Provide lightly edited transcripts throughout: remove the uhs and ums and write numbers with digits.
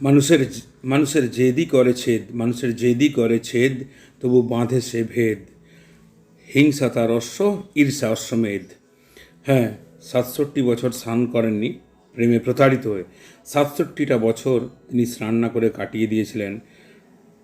মানুষের মানুষের জেদি করে ছেদ, মানুষের জেদি করে ছেদ, তবু বাঁধে সে ভেদ। হিংসা তার অশ্ব, ঈর্ষা অশ্বমেধ। হ্যাঁ, 67 বছর স্নান করেননি প্রেমে প্রতারিত হয়ে। 67টা বছর তিনি স্নান না করে কাটিয়ে দিয়েছিলেন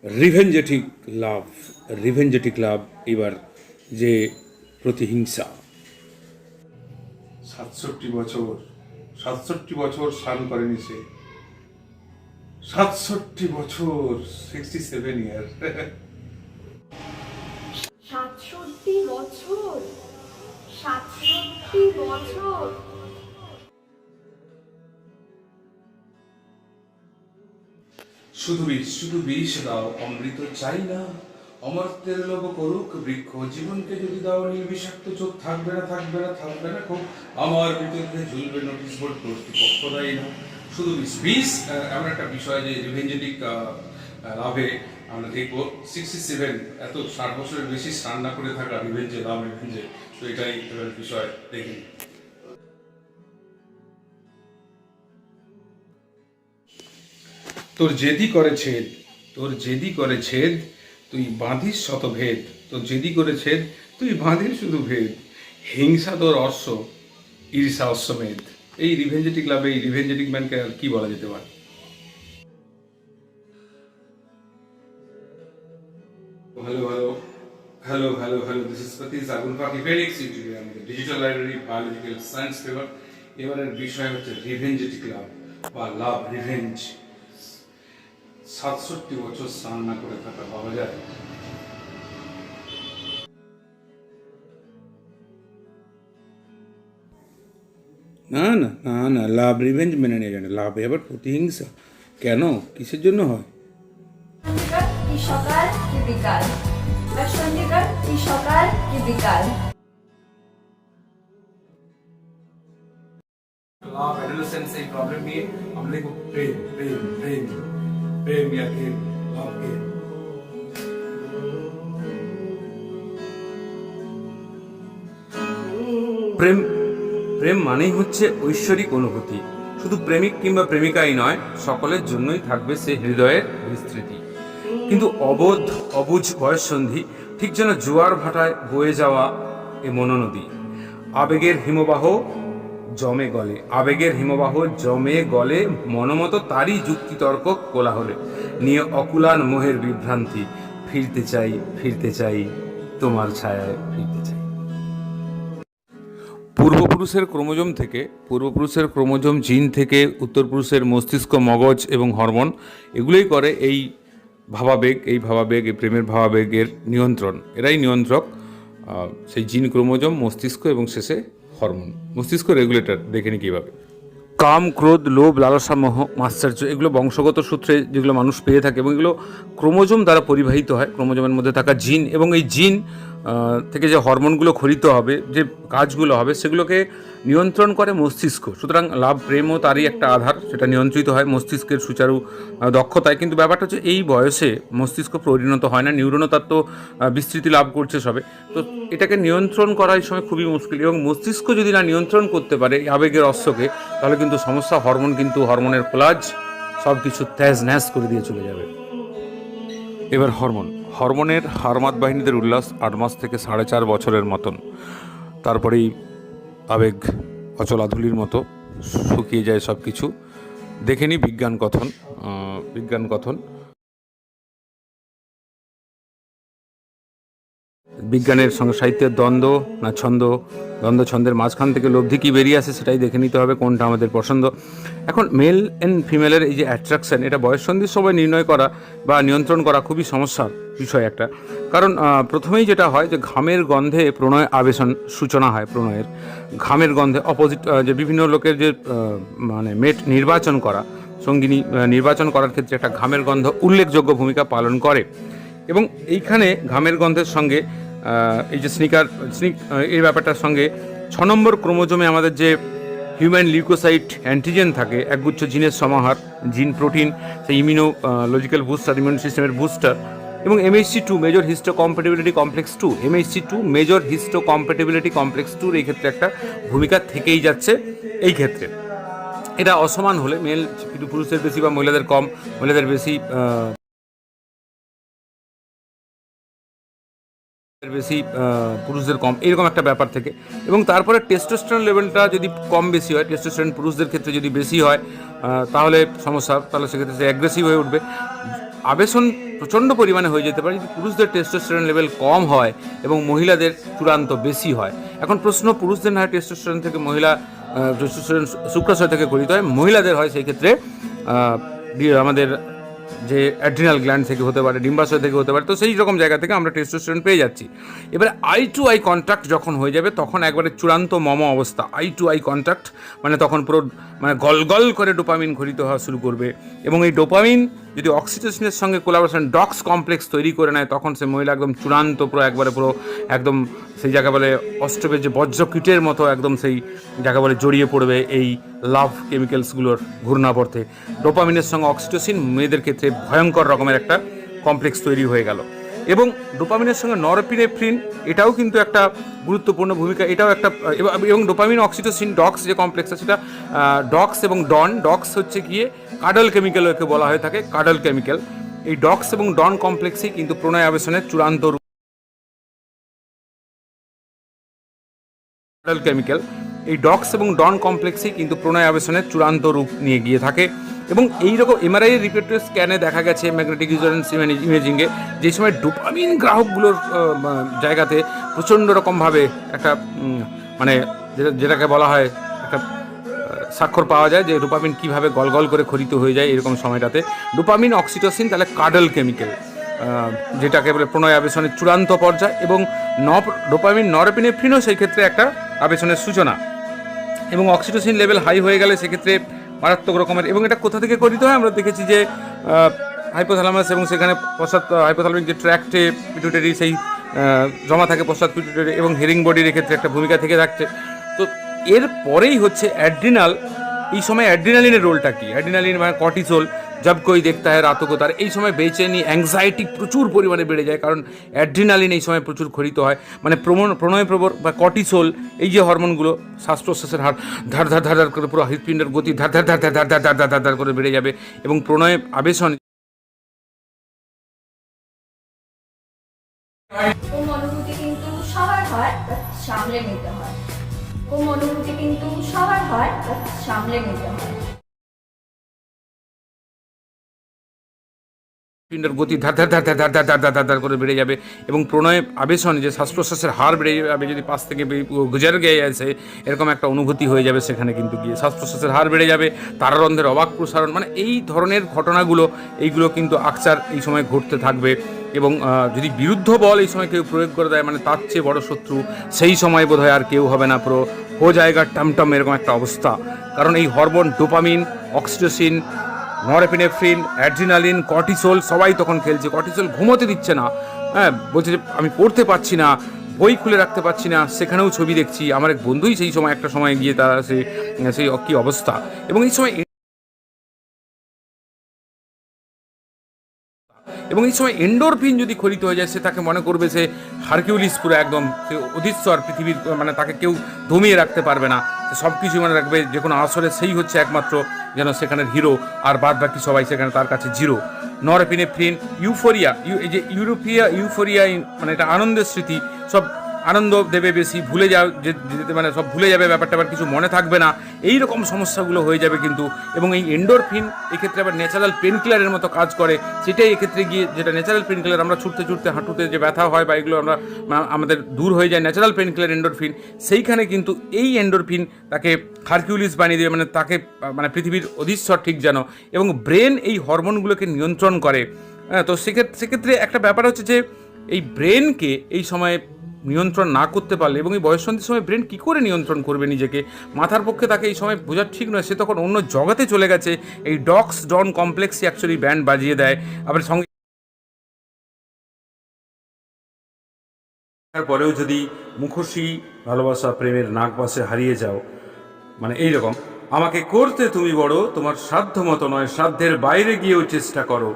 রিভেঞ্জেটিক লাভ। রিভেঞ্জেটিক লাভ, এবার যে প্রতিহিংসা। 67 বছর, 67 বছর স্নান করেনি সে। 67 বছর, 67 ইয়ার। 67 বছর, 67 বছর। শুধু বিষ দাও, অমৃত চাই না। অমর্ত্যের লোভ করুক বৃক্ষ, জীবনকে যদি দাও নির্বিষাক্ত চোখ, থাকবে না থাকবে না থাকবে না খুব। আমার বিরুদ্ধে ঝুলবে নোটিশ বোর্ড, কর্তৃপক্ষ দায়ী না। শুধু বিষ এমন একটা বিষয় যে রিভেঞ্জেটিক লাভে আমরা দেখবো 67, এত 60 বছরের বেশি স্নান না করে থাকা রিভেঞ্জে লাভ, রিভেঞ্জে। তো এটাই এবার বিষয় দেখি। তোর জেদি করে ছেদ, তোর জেদি করে ছেদ, তুই বাঁধিস শতভেদ। তোর জেদি করে ছেদ, তুই বাঁধিস শুধু ভেদ। হিংসা তোর অশ্ব, ঈর্ষা অশ্বমেধ। এই রিভেঞ্জেটিক লাভে এই রিভেঞ্জেটিক ম্যানকে আর কি বলা যেতে পারে? Hello hello hello hello hello, this is Satish আগুন পাখি ফেনিক্স ইউটিউবে আমাদের digital library biological science paper. এবারের বিষয় হচ্ছে রিভেঞ্জেটিক লাভ বা লাভ রিভেঞ্জ। 67 বছর স্নান না করে থাকা পাওয়া যায়? না না না না, লাভ রিভেঞ্জ মেনে নিয়ে জানে। লাভে আবার প্রতিহিংসা কেন, কিসের জন্য হয়? কি সকাল কি বিকাল, সন্ধিকার কি সকাল কি বিকাল। লাভ এডোলেসেন্স এই প্রবলেম নিয়ে আমরা দেখব প্রেম প্রেম প্রেম প্রেম या गेम লাভ गेम। প্রেম প্রেম মানেই হচ্ছে ঐশ্বরিক অনুভূতি। শুধু প্রেমিক কিংবা প্রেমিকাই নয়, সকলের জন্যই থাকবে সে হৃদয়ের বিস্তৃতি। কিন্তু অবুঝ বয়ঃসন্ধি ঠিক যেন জোয়ার ভাটায় বয়ে যাওয়া এ মনোনদী। আবেগের হিমবাহ জমে গলে, আবেগের হিমবাহ জমে গলে, মনোমতো তারই যুক্তিতর্ক কোলাহলে নিয়ে অকুলান মোহের বিভ্রান্তি। ফিরতে চাই তোমার ছায়ায় ফিরতে চাই। পূর্বপুরুষের ক্রোমোজোম জিন থেকে উত্তরপুরুষের মস্তিষ্ক, মগজ এবং হরমোন, এগুলোই করে এই ভাবাবেগ, এই প্রেমের ভাবাবেগের নিয়ন্ত্রণ। এরাই নিয়ন্ত্রক, সেই জিন, ক্রোমোজোম, মস্তিষ্ক এবং শেষে হরমোন। মস্তিষ্ক রেগুলেটর, দেখে নি কীভাবে। কাম, ক্রোধ, লোভ, লালসা, মোহ, মাশ্চর্য, এগুলো বংশগত সূত্রে যেগুলো মানুষ পেয়ে থাকে এবং এগুলো ক্রোমোজোম দ্বারা পরিবাহিত হয়। ক্রোমোজোমের মধ্যে থাকা জিন এবং এই জিন থেকে যে হরমোনগুলো খরিত হবে, যে কাজগুলো হবে, সেগুলোকে নিয়ন্ত্রণ করে মস্তিষ্ক। সুতরাং লাভ প্রেমও তারই একটা আধার, সেটা নিয়ন্ত্রিত হয় মস্তিষ্কের সুচারু দক্ষতায়। কিন্তু ব্যাপারটা হচ্ছে এই বয়সে মস্তিষ্ক পরিণত হয় না, নিউরনও তার তো বিস্তৃতি লাভ করছে সবে। তো এটাকে নিয়ন্ত্রণ করা এই সময় খুবই মুশকিল, এবং মস্তিষ্ক যদি না নিয়ন্ত্রণ করতে পারে এই আবেগের অশ্বকে, তাহলে কিন্তু সমস্যা। হরমোনের কোলাজ সব কিছু তেজ ন্যাস করে দিয়ে চলে যাবে। এবার হরমোনের হারমাত বাহিনীদের উল্লাস 8 মাস থেকে 4.5 বছরের মতন। তারপরেই আবেগ অচলাধুলির মতো শুকিয়ে যায় সব কিছু। দেখে নি বিজ্ঞান কথন। বিজ্ঞানের সঙ্গে সাহিত্যের দ্বন্দ্ব ছন্দের মাঝখান থেকে লব্ধি কি বেরিয়ে আসে, সেটাই দেখে নিতে হবে কোনটা আমাদের পছন্দ। এখন মেল অ্যান্ড ফিমেলের এই যে অ্যাট্রাকশন, এটা বয়ঃসন্ধির সময় নির্ণয় করা বা নিয়ন্ত্রণ করা খুবই সমস্যার বিষয় একটা। কারণ প্রথমেই যেটা হয় যে ঘামের গন্ধে প্রণয় আবেশন সূচনা হয়। প্রণয়ের ঘামের গন্ধে অপোজিট যে বিভিন্ন লোকের যে মানে মেট নির্বাচন করা, সঙ্গিনী নির্বাচন করার ক্ষেত্রে একটা ঘামের গন্ধ উল্লেখযোগ্য ভূমিকা পালন করে। এবং এইখানে ঘামের গন্ধের সঙ্গে এই যে স্নিক এই ব্যাপারটার সঙ্গে 6 নম্বর ক্রোমোজোমে আমাদের যে হিউম্যান লিউকোসাইট অ্যান্টিজেন থাকে, একগুচ্ছ জিনের সমাহার, জিন প্রোটিন, সেই ইমিউনোলজিক্যাল বুস্টার, ইমিউন সিস্টেমের বুস্টার, এবং MHC2 major histo compatibility complex 2, MHC2 major histo compatibility complex 2 এই ক্ষেত্রে একটা ভূমিকা থেকেই যাচ্ছে। এই ক্ষেত্রে এটা অসমান হলে মেল পুরুষদের বেশি বা মহিলাদের কম, মহিলাদের বেশি পুরুষদের কম, এরকম একটা ব্যাপার থেকে। এবং তারপরে টেস্টোস্টেরন লেভেলটা যদি কম বেশি হয়, টেস্টোস্টেরন পুরুষদের ক্ষেত্রে যদি বেশি হয় তাহলে সমস্যা, তাহলে সেক্ষেত্রে সে অ্যাগ্রেসিভ হয়ে উঠবে, আবেশন প্রচণ্ড পরিমাণে হয়ে যেতে পারে। যদি পুরুষদের টেস্টোস্টেরন লেভেল কম হয় এবং মহিলাদের চূড়ান্ত বেশি হয়। এখন প্রশ্ন, পুরুষদের না হয় টেস্টোস্টেরন থেকে মহিলা টেস্টোস্টেরন শুক্রাশয় থেকে গঠিত হয়, মহিলাদের হয় সেই ক্ষেত্রে আমাদের যে অ্যাড্রিনাল গ্ল্যান্ড থেকে হতে পারে, ডিম্বাশয় থেকে হতে পারে। তো সেই রকম জায়গা থেকে আমরা টেস্টোস্টেরন পেয়ে যাচ্ছি। এবারে আই টু আই কন্ট্যাক্ট যখন হয়ে যাবে তখন একবারে চূড়ান্ত মম অবস্থা। আই টু আই কন্ট্যাক্ট মানে তখন পুরো মানে গল করে ডোপামিন ঘটিত হওয়া শুরু করবে। এবং এই ডোপামিন যদি অক্সিটোসিনের সঙ্গে কোলাবোরেশন ডক্স কমপ্লেক্স তৈরি করে নেয়, তখন সে মহিলা একদম চূড়ান্ত পুরো একবারে পুরো একদম সেই জায়গা বলে অষ্টবের যে বজ্রকীটের মতো একদম সেই জায়গা বলে জড়িয়ে পড়বে এই লাভ কেমিক্যালসগুলোর ঘূর্ণাবর্তে। ডোপামিনের সঙ্গে অক্সিটোসিন মেয়েদের ক্ষেত্রে ভয়ঙ্কর রকমের একটা কমপ্লেক্স তৈরি হয়ে গেল। এবং ডোপামিনের সঙ্গে নরপিনেফ্রিন, এটাও কিন্তু একটা গুরুত্বপূর্ণ ভূমিকা, এটাও একটা। এবং ডোপামিন অক্সিটোসিন ডক্স যে কমপ্লেক্স আছে সেটা ডক্স এবং ডন, ডক্স হচ্ছে গিয়ে কাডল কেমিক্যাল একে বলা হয়ে থাকে, কাডল কেমিক্যাল। এই ডক্স এবং ডন কমপ্লেক্সই কিন্তু প্রণয় আবেশনের চূড়ান্ত রূপ। কাডল কেমিক্যাল, এই ডক্স এবং ডন কমপ্লেক্সই কিন্তু প্রণয় আবেশনের চূড়ান্ত রূপ নিয়ে গিয়ে থাকে। এবং এইরকম এমআরআই রিপোর্টের স্ক্যানে দেখা গেছে, ম্যাগনেটিক রেজোন্যান্স ইমেজিংয়ে, যে সময় ডোপামিন গ্রাহকগুলোর জায়গাতে প্রচণ্ড রকমভাবে একটা মানে যেটাকে বলা হয় একটা স্বাক্ষর পাওয়া যায় যে ডোপামিন কীভাবে গল করে খরিত হয়ে যায় এরকম সময়টাতে। ডোপামিন অক্সিটোসিন তাহলে কাডল কেমিক্যাল, যেটাকে বলে প্রণয় আবেশনের চূড়ান্ত পর্যায়। এবং ডোপামিন নরপিনেফ্রিনও সেই ক্ষেত্রে একটা আবেশনের সূচনা। এবং অক্সিটোসিন লেভেল হাই হয়ে গেলে সেক্ষেত্রে মারাত্মক রকমের। এবং এটা কোথা থেকে করিত হয় আমরা দেখেছি যে হাইপোথ্যালামাস এবং সেখানে পশ্চাৎ হাইপোথ্যালামিক যে ট্র্যাক্টে পিটুইটারি সেই জমা থাকে পশ্চাৎ পিটুইটারি এবং হেরিং বডির ক্ষেত্রে একটা ভূমিকা থেকে থাকছে। তো এর পরেই হচ্ছে অ্যাড্রিনাল। এই সময় অ্যাড্রিনালিনের রোলটা কি? অ্যাড্রিনালিন মানে কর্টিসোল, জব কই দেখতা হয় রাতও কো তার। এই সময় বেচেনি, অ্যাংজাইটি প্রচুর পরিমাণে বেড়ে যায়, কারণ অ্যাড্রিনালিন এই সময় প্রচুর খরিত হয়। মানে প্রণয় প্রবর বা কর্টিসোল, এই যে হরমোনগুলো শ্বাস প্রশ্বাসের হার ধার ধার ধার ধার করে পুরো হৃৎপিণ্ডের গতি ধার ধার ধার ধার ধার ধার ধার ধার ধার করে বেড়ে যাবে। এবং প্রণয় আবেশন অনুভূতি কিন্তু সবার হয়, সামলে নিতে হয়। অনুভূতি কিন্তু সবার হয়, সামলে নিতে হয়। পিণ্ডের গতি ধার ধার ধার ধার ধার ধার ধার ধার ধার করে বেড়ে যাবে। এবং প্রণয় আবেশন যে শ্বাস প্রশ্বাসের হার বেড়ে যাবে, যদি পাশ থেকে গুজার গিয়ে আছে এরকম একটা অনুভূতি হয়ে যাবে সেখানে কিন্তু গিয়ে শ্বাস প্রশ্বাসের হার বেড়ে যাবে, তারারন্ধ্রের অবাক প্রসারণ, মানে এই ধরনের ঘটনাগুলো এইগুলো কিন্তু আকচার এই সময় ঘটতে থাকবে। এবং যদি বিরুদ্ধ বল এই সময় কেউ প্রয়োগ করে দেয়, মানে তার চেয়ে বড় শত্রু সেই সময় বোধ হয় আর কেউ হবে না, পুরো হো জায়গা টমটম এরকম একটা অবস্থা। কারণ এই hormone dopamine, oxytocin, norepinephrine, adrenaline, cortisol সবাই তখন খেলছে। কর্টিসোল ঘুমোতে দিচ্ছে না, হ্যাঁ, বলছে যে আমি পড়তে পারছি না, বই খুলে রাখতে পারছি না, সেখানেও ছবি দেখছি। আমার এক বন্ধুই সেই সময় একটা সময় গিয়ে তারা সেই কী অবস্থা। এবং এই সময় এন্ডোরফিন যদি খরিত হয়ে যায়, সে তাকে মনে করবে সে হারকিউলিস, পুরো একদম সে অধীশ্বর পৃথিবীর, মানে তাকে কেউ দমিয়ে রাখতে পারবে না, সে সব কিছু মনে রাখবে, যে কোনো আসরে সেই হচ্ছে একমাত্র যেন সেখানের হিরো, আর বাদ বাকি সবাই সেখানে তার কাছে জিরো। নরএপিনেফ্রিন, ইউফোরিয়া, এই যে ইউফোরিয়া মানে এটা আনন্দের স্মৃতি, সব আনন্দ দেবে বেশি, ভুলে যেতে মানে সব ভুলে যাবে, ব্যাপারটা আবার কিছু মনে থাকবে না, এই রকম সমস্যাগুলো হয়ে যাবে কিন্তু। এবং এই এন্ডোরফিন এক্ষেত্রে আবার ন্যাচারাল পেনকিলারের মতো কাজ করে, সেটাই এক্ষেত্রে গিয়ে যেটা ন্যাচারাল পেনকিলার, আমরা ছুটতে ছুটতে হাঁটুতে যে ব্যথা হয় বা এগুলো আমাদের দূর হয়ে যায়, ন্যাচারাল পেনকিলার এন্ডোরফিন, সেইখানে কিন্তু এই এন্ডোরফিন তাকে হারকিউলিস বানিয়ে দেবে, মানে তাকে মানে পৃথিবীর অধীশ্বর ঠিক যেন। এবং ব্রেন এই হরমোনগুলোকে নিয়ন্ত্রণ করে। হ্যাঁ, তো সেক্ষেত্রে একটা ব্যাপার হচ্ছে যে এই ব্রেনকে এই সময়ে নিয়ন্ত্রণ না করতে পারলে, এবং এই বয়ঃসন্ধির সময় ব্রেন কী করে নিয়ন্ত্রণ করবে নিজেকে, মাথার পক্ষে তাকে এই সময় বোঝা ঠিক নয়, সে তখন অন্য জগতে চলে গেছে। এই ডক্স ডন কমপ্লেক্সই অ্যাকচুয়ালি ব্যান্ড বাজিয়ে দেয়। আবার সঙ্গে পরেও যদি মুখোশী ভালোবাসা প্রেমের নাগবাসে হারিয়ে যাও, মানে এইরকম, আমাকে করতে তুমি বড়, তোমার সাধ্য মতো নয়, সাধ্যের বাইরে গিয়েও চেষ্টা করো,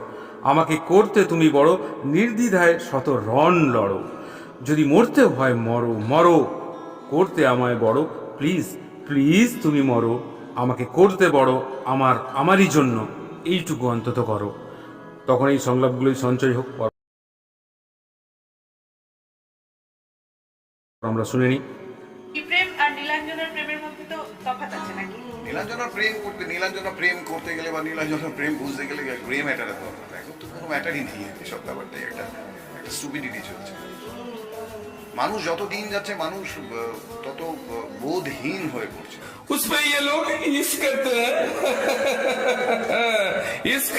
আমাকে করতে তুমি বড়, নির্দ্বিধায় শত রণ লড়ো, যদি মরতেও হয় মরো, মরো, করতে আমায় বড়, প্লিজ প্লিজ তুমি মরো, আমাকে করতে বড়, আমারই জন্য এইটুকু অন্তত করো। তখন এই সংলাপগুলোই সঞ্চয় হোক। আমরা শুনে নিই। কি প্রেম আর নীলাঞ্জনের প্রেমের মধ্যে তো তফাৎ আছে নাকি? নীলাঞ্জনা প্রেম করতে গেলে বা নীলাঞ্জনা প্রেম বুঝতে গেলে গ্রে ম্যাটারের দরকার। এখন তো কোনো ম্যাটারই নেই, এসব ব্যাপারটাই একটা স্টুপিডিটি চলছে। মানুষ যত দিন যাচ্ছে মানুষ তত বোধহীন হয়ে পড়ছে। उसमें ये लोग इश्क करते हैं। इश्क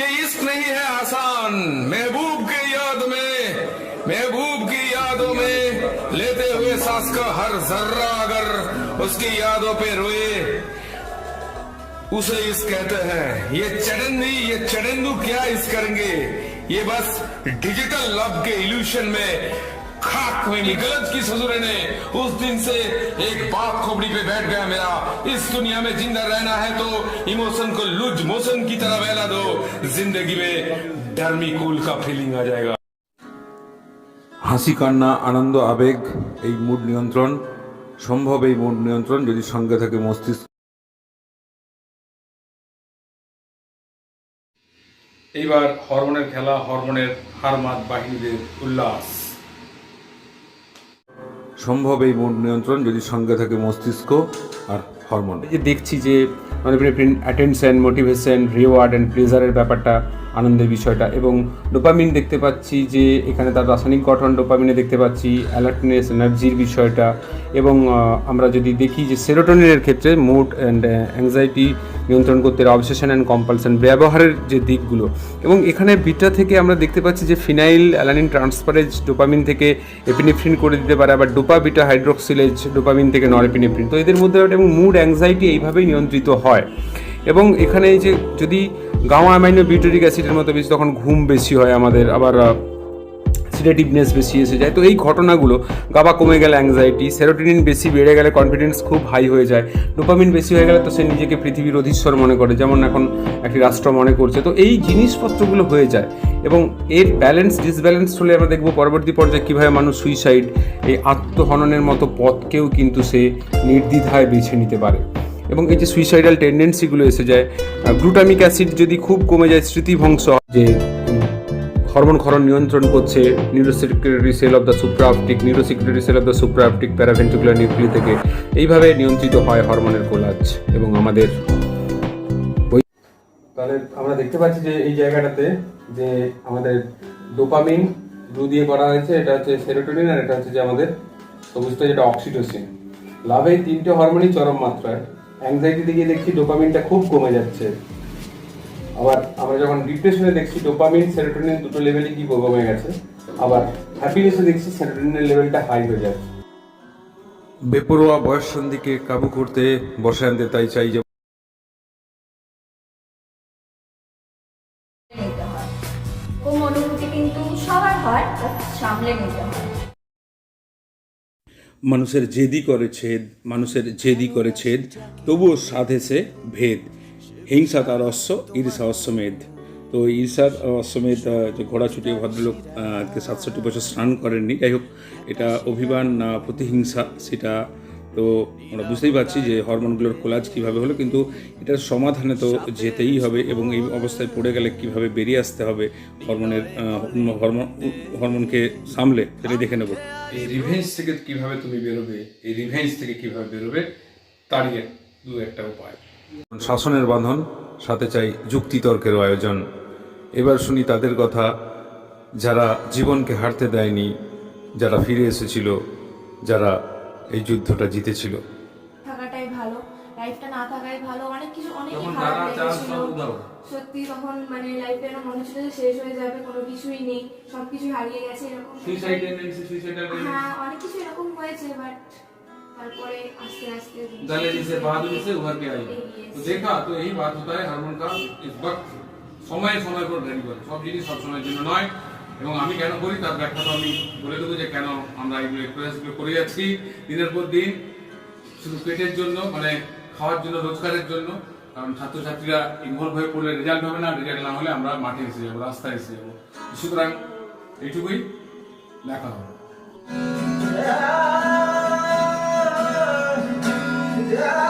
ये इश्क नहीं है आसान। महबूब की यादों में लेते हुए सांस का हर जर्रा अगर उसकी यादों पे रोए, उसे इश्क कहते हैं। ये चड़ंदू क्या इश्क करेंगे? ये बस डिजिटल लव के इल्यूशन में खाक में गलत की ससुरे ने उस दिन से एक बात खोपड़ी पे बैठ गया मेरा। इस दुनिया में जिंदा रहना है तो इमोशन को लूज मोशन की तरह बहला दो, जिंदगी में डर्मी कूल का फीलिंग आ जाएगा। হাসি, কান্না, আনন্দ, আবেগ, এই মুড নিয়ন্ত্রণ সম্ভব। এই মুড নিয়ন্ত্রণ যদি সঙ্গে থাকে মস্তিষ্ক। এইবার হরমোনের খেলা, হরমোনের হারমাত বাহিনীদের উল্লাস। সম্ভব এই মুড নিয়ন্ত্রণ যদি সঙ্গে থাকে মস্তিষ্ক আর হরমোন। এই যে দেখছি যে আমাদের অ্যাটেনশন, মোটিভেশন, রিওয়ার্ড অ্যান্ড প্লেজারের ব্যাপারটা, আনন্দের বিষয়টা, এবং ডোপামিন দেখতে পাচ্ছি যে এখানে তার রাসায়নিক গঠন, ডোপামিনে দেখতে পাচ্ছি অ্যালার্টনেস, এনার্জির বিষয়টা, এবং আমরা যদি দেখি যে সেরোটোনিনের ক্ষেত্রে মুড অ্যান্ড অ্যাংজাইটি নিয়ন্ত্রণ করতে অবসেশন অ্যান্ড কম্পালশন ব্যবহারের যে দিকগুলো, এবং এখানে বিটা থেকে আমরা দেখতে পাচ্ছি যে ফিনাইল অ্যালানিন ট্রান্সফারেজ ডোপামিন থেকে এপিনেফ্রিন করে দিতে পারে, আবার ডোপা বিটা হাইড্রোক্সিলেজ ডোপামিন থেকে নরএপিনেফ্রিন। তো এদের মধ্যে এবং মুড অ্যাংজাইটি এইভাবেই নিয়ন্ত্রিত হয়। এবং এখানে এই যে যদি গামা অ্যামাইনো বিউটেরিক অ্যাসিডের মতো বেশি, তখন ঘুম বেশি হয় আমাদের, আবার সিডেটিভনেস বেশি এসে যায়। তো এই ঘটনাগুলো, গাবা কমে গেলে অ্যাংজাইটি, সেরোটোনিন বেশি বেড়ে গেলে কনফিডেন্স খুব হাই হয়ে যায়, ডোপামিন বেশি হয়ে গেলে তো সে নিজেকে পৃথিবীর অধীশ্বর মনে করে, যেমন এখন একটি রাষ্ট্র মনে করছে। তো এই জিনিসপত্রগুলো হয়ে যায়, এবং এর ব্যালেন্স ডিসব্যালেন্স হলে আমরা দেখব পরবর্তী পর্যায়ে কীভাবে মানুষ সুইসাইড, এই আত্মহননের মতো পথকেও কিন্তু সে নির্দ্বিধায় বেছে নিতে পারে। এবং এই যে সুইসাইডাল টেন্ডেন্সিগুলো এসে যায়, গ্লুটামিক অ্যাসিড যদি খুব কমে যায়, স্মৃতিভ্রংশ, যে হরমোন ক্ষরণ নিয়ন্ত্রণ করছে neurosecretory cell of the supraoptic paraventricular nuclei থেকে, এইভাবে নিয়ন্ত্রিত হয় হরমোনের কোলাজ। এবং আমাদের তাহলে আমরা দেখতে পাচ্ছি যে এই জায়গাটাতে যে আমাদের ডোপামিন ব্লু দিয়ে করা হয়েছে, এটা হচ্ছে সেরোটোনিন, আর এটা হচ্ছে যে আমাদের সবুজটা যেটা অক্সিটোসিন। লাভে এই তিনটে হরমোনই চরম মাত্রায়। অ্যাংজাইটি দিকে দেখছি ডোপামিনটা খুব কমে যাচ্ছে, আবার আমরা যখন ডিপ্রেশনে দেখছি ডোপামিন সেরোটোনিন দুটো লেভেলই কি কমে গেছে, আবার হ্যাপিনেসে দেখছি সেরোটোনিনের লেভেলটা হাই হয়ে যাচ্ছে। বেপরোয়া বয়ঃসন্ধিকে কাবু করতে বসে আনতে তাই চাই যে নিতে হয়। কম অনুভূতি কিন্তু সবার হয়, বাট সামলে নিতে হয়। মানুষের জেদি করে ছেদ, তবুও সাধেছে ভেদ। হিংসা তার অশ্ব, ঈর্ষা অশ্বমেধ। তো ঈর্ষার অশ্বমেধ, যে ঘোড়া ছুটিয়ে ভদ্রলোক 67 বছর স্নান করেননি, যাই হোক, এটা অভিমান না প্রতিহিংসা, সেটা তো আমরা বুঝতেই পারছি যে হরমোনগুলোর কোলাজ কীভাবে হলো, কিন্তু এটার সমাধানে তো যেতেই হবে, এবং এই অবস্থায় পড়ে গেলে কীভাবে বেরিয়ে আসতে হবে হরমোনকে সামলে, সেটাই দেখে নেব। এই রিভেঞ্জ থেকে কীভাবে তুমি বেরোবে, এই রিভেঞ্জ থেকে কীভাবে বেরোবে, তারই দু একটা উপায়। শাসনের বাঁধন, সাথে চাই যুক্তিতর্কের আয়োজন। এবার শুনি তাদের কথা, যারা জীবনকে হারতে দেয়নি, যারা ফিরে এসেছিল, যারা এই যুদ্ধটা জিতেছিল। থাকাটাই ভালো, লাইফটা না থাকাই ভালো। অনেকই খারাপ লেগেছিল সত্যি, তখন মানে লাইফটা এরকম মনে হচ্ছিল যে শেষ হয়ে যাবে, কোনো কিছুই নেই, সবকিছুই হারিয়ে গেছে, এরকম। হ্যাঁ, অনেক কিছু এরকম হয়েছে, বাট তারপরে আস্তে আস্তে गले से बहादुरी से उभर के आई। तो देखा, तो यही बात होता है हारमोन का। इस वक्त समय पर রেডি করে, সব জিনিস সব সময়ের জন্য নয়। এবং আমি কেন করি তার ব্যাখ্যা তো আমি বলে দেবো, যে কেন আমরা এইগুলো এক্সারসাইজগুলো করে যাচ্ছি দিনের পর দিন, শুধু পেটের জন্য, মানে খাওয়ার জন্য, রোজগারের জন্য। কারণ ছাত্রছাত্রীরা ইনভলভ হয়ে পড়লে রেজাল্ট হবে না, রেজাল্ট না হলে আমরা মাঠে এসে যাবো, রাস্তায় এসে যাবো। সুতরাং এইটুকুই লেখা হবে। Yeah.